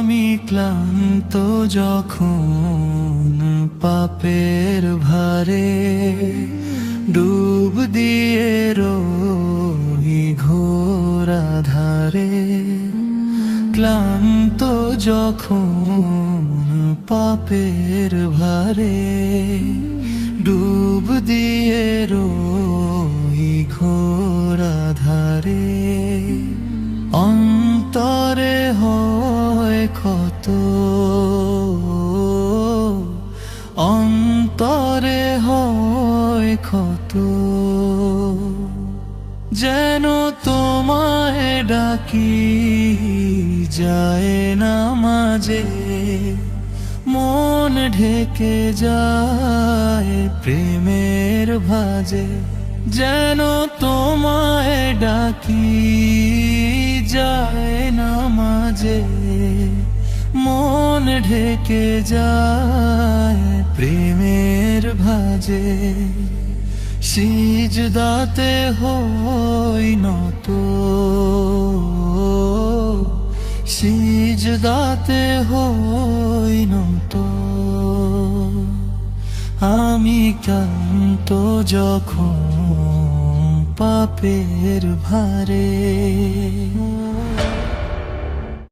আমি ক্লান্ত যখন পাপের ভারে ডুব দিয়ে রই ঘোর আধারে, ক্লান্ত যখন পাপের ভারে ডুব দিয়ে রই ঘোর আধারে, অন্তরে হয় ক্ষত, অন্তরে হয় ক্ষত, যেন তোমায় ডাকি যায় না মাঝে, মন ঢেকে যায় প্রেমের ভাজে, যেন তোমায় ডাকি যায় না মাঝে, মন ঢেকে যায় প্রেমের ভাজে, সিজদাতে হই নত, সিজদাতে হই নত, আমি ক্লান্ত যখন পাপের ভারে।